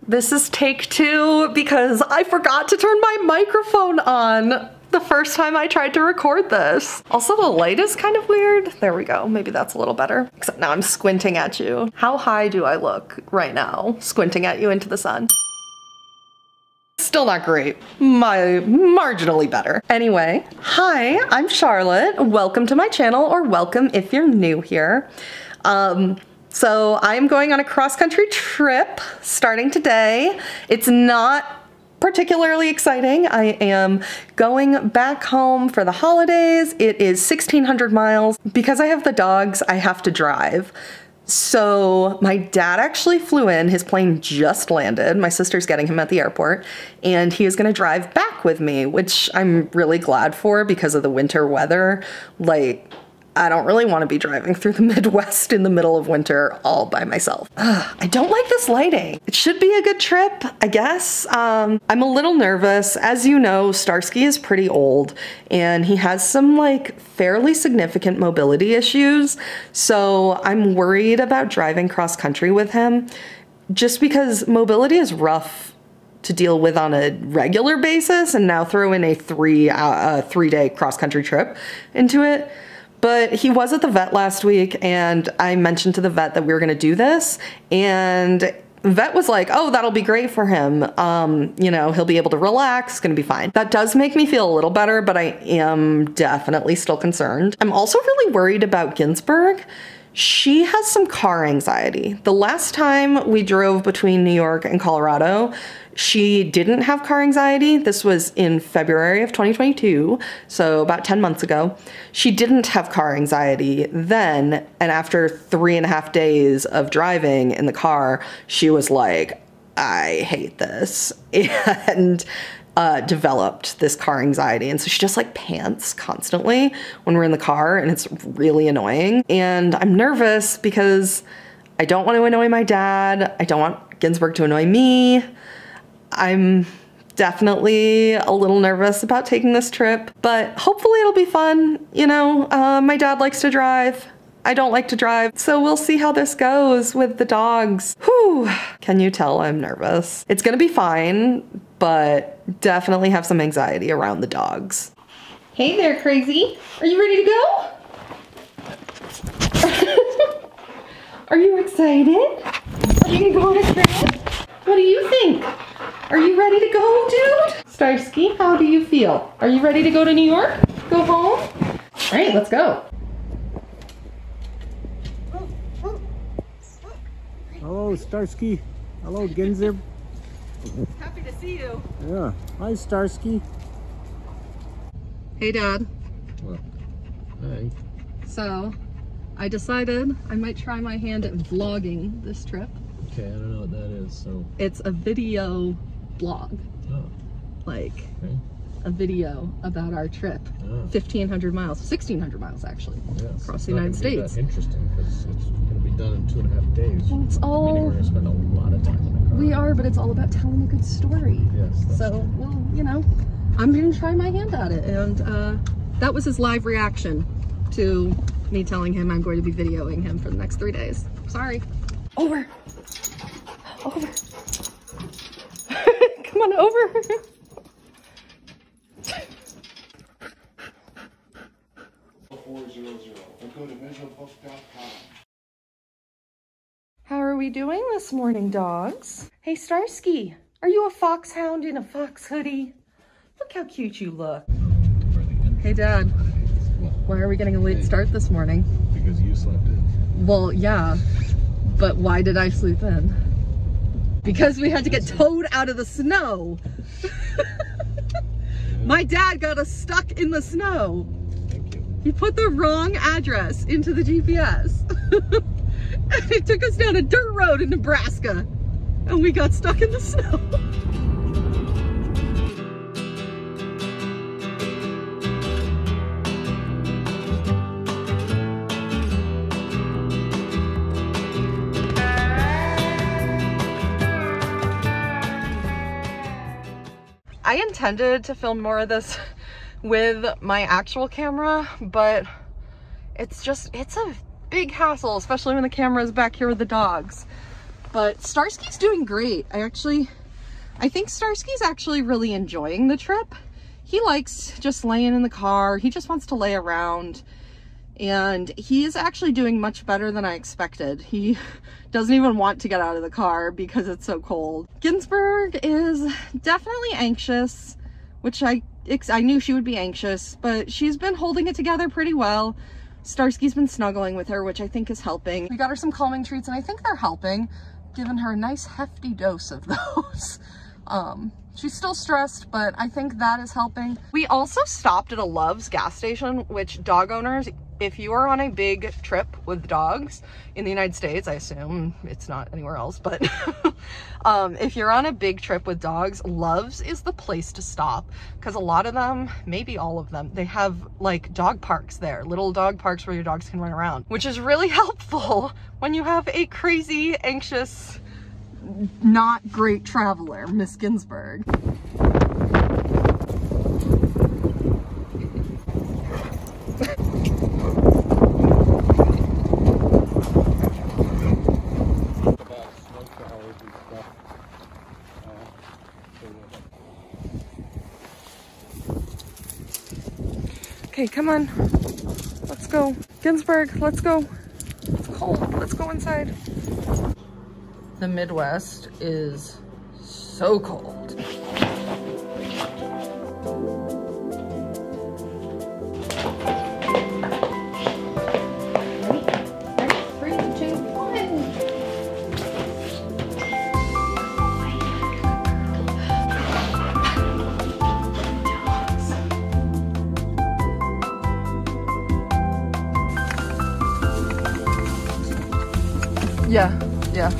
This is take 2 because I forgot to turn my microphone on the first time I tried to record this. Also, the light is kind of weird. There we go. Maybe that's a little better. Except now I'm squinting at you. How high do I look right now, squinting at you into the sun? Still not great. Marginally better. Anyway, hi, I'm Charlotte. Welcome to my channel, or welcome if you're new here. So I'm going on a cross-country trip starting today. It's not particularly exciting. I am going back home for the holidays. It is 1,600 miles. Because I have the dogs, I have to drive. So my dad actually flew in, his plane just landed. My sister's getting him at the airport, and he is gonna drive back with me, which I'm really glad for because of the winter weather. Like, I don't really want to be driving through the Midwest in the middle of winter all by myself. I don't like this lighting. It should be a good trip, I guess. I'm a little nervous. As you know, Starsky is pretty old and he has some like fairly significant mobility issues. So I'm worried about driving cross country with him just because mobility is rough to deal with on a regular basis, and now throw in a three-day cross-country trip into it. But he was at the vet last week, and I mentioned to the vet that we were gonna do this, and the vet was like, oh, that'll be great for him. You know, he'll be able to relax, it's gonna be fine. That does make me feel a little better, but I am definitely still concerned. I'm also really worried about Ginsburg. She has some car anxiety. The last time we drove between New York and Colorado, she didn't have car anxiety. This was in February of 2022, so about 10 months ago. She didn't have car anxiety then, and after 3.5 days of driving in the car, she was like, I hate this, and developed this car anxiety. And so she just like pants constantly when we're in the car, and it's really annoying. And I'm nervous because I don't want to annoy my dad. I don't want Ginsburg to annoy me. I'm definitely a little nervous about taking this trip, but hopefully it'll be fun. You know, my dad likes to drive. I don't like to drive, so we'll see how this goes with the dogs. Whew, can you tell I'm nervous? It's gonna be fine, but definitely have some anxiety around the dogs. Hey there, crazy. Are you ready to go? Are you excited? Are you gonna go on a trip? What do you think? Are you ready to go, dude? Starsky, how do you feel? Are you ready to go to New York? Go home? All right, let's go. Hello, Starsky. Hello, Ginsburg. Happy to see you. Yeah. Hi, Starsky. Hey, Dad. Well, hi. So, I decided I might try my hand at vlogging this trip. Okay, I don't know what that is, so... It's a video blog. Oh. Like, okay. A video about our trip. Oh. 1,500 miles, 1,600 miles actually, Yes. across the United States. That's interesting, because it's going to be done in 2.5 days. Well, it's all... Meaning we're going to spend a lot of time in the car. We are, but it's all about telling a good story. Yes, that's so, true. well, you know, I'm going to try my hand at it. And that was his live reaction to me telling him I'm going to be videoing him for the next 3 days. Sorry. Over. Over. Come on over. How are we doing this morning, dogs? Hey, Starsky, are you a foxhound in a fox hoodie? Look how cute you look. Hey, Dad. Why are we getting a late start this morning? Because you slept in. Well, yeah, but why did I sleep in? Because we had to get towed out of the snow. My dad got us stuck in the snow. Thank you. He put the wrong address into the GPS. And it took us down a dirt road in Nebraska. And we got stuck in the snow. I intended to film more of this with my actual camera, but it's a big hassle, especially when the camera is back here with the dogs. But Starsky's doing great. I think Starsky's actually really enjoying the trip. He likes just laying in the car. He just wants to lay around. And he is actually doing much better than I expected. He doesn't even want to get out of the car because it's so cold. Ginsburg is definitely anxious, which I knew she would be anxious, but she's been holding it together pretty well. Starsky's been snuggling with her, which I think is helping. We got her some calming treats and I think they're helping, giving her a nice hefty dose of those. She's still stressed, but I think that is helping. We also stopped at a Love's gas station, which dog owners, if you are on a big trip with dogs in the United States, I assume it's not anywhere else, but if you're on a big trip with dogs, Love's is the place to stop, because a lot of them, maybe all of them, they have like dog parks there, little dog parks where your dogs can run around, which is really helpful when you have a crazy, anxious, not great traveler, Miss Ginsburg. Okay, come on. Let's go. Ginsburg, let's go. It's cold. Let's go inside. The Midwest is so cold. Yeah, yeah.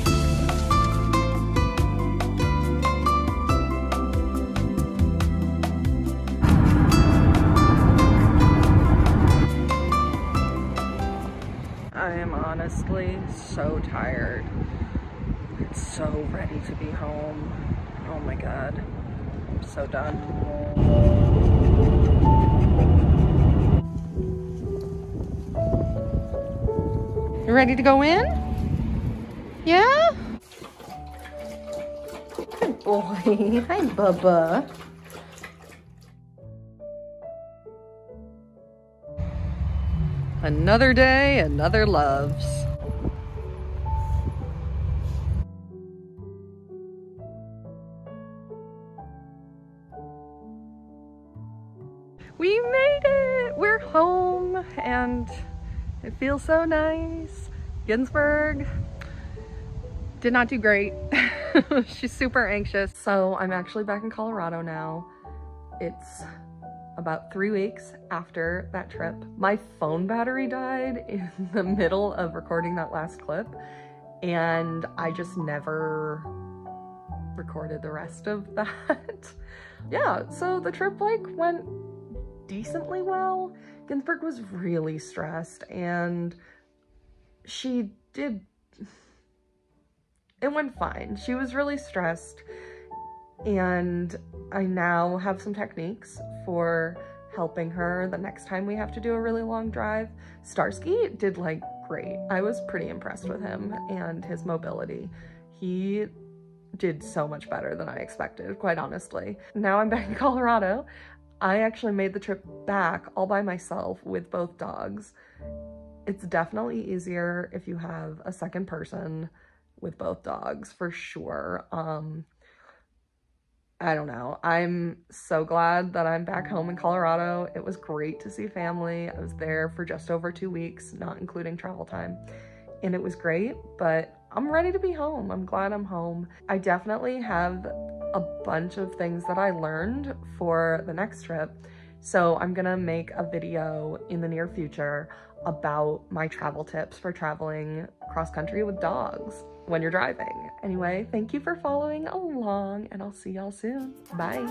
I am honestly so tired. I'm so ready to be home. Oh my God, I'm so done. You ready to go in? Yeah? Good boy. Hi, Bubba. Another day, another Loves. We made it! We're home and it feels so nice. Ginsburg did not do great. She's super anxious. So I'm actually back in Colorado now. It's about 3 weeks after that trip. My phone battery died in the middle of recording that last clip, and I just never recorded the rest of that. Yeah, so the trip went decently well. Ginsburg was really stressed, and it went fine. She was really stressed, and I now have some techniques for helping her the next time we have to do a really long drive. Starsky did like great. I was pretty impressed with him and his mobility. He did so much better than I expected, quite honestly. Now I'm back in Colorado. I actually made the trip back all by myself with both dogs. It's definitely easier if you have a second person with both dogs, for sure. I don't know. I'm so glad that I'm back home in Colorado. It was great to see family. I was there for just over 2 weeks, not including travel time. And it was great, but I'm ready to be home. I'm glad I'm home. I definitely have a bunch of things that I learned for the next trip. So I'm gonna make a video in the near future about my travel tips for traveling cross country with dogs when you're driving. Anyway, thank you for following along, and I'll see y'all soon. Bye.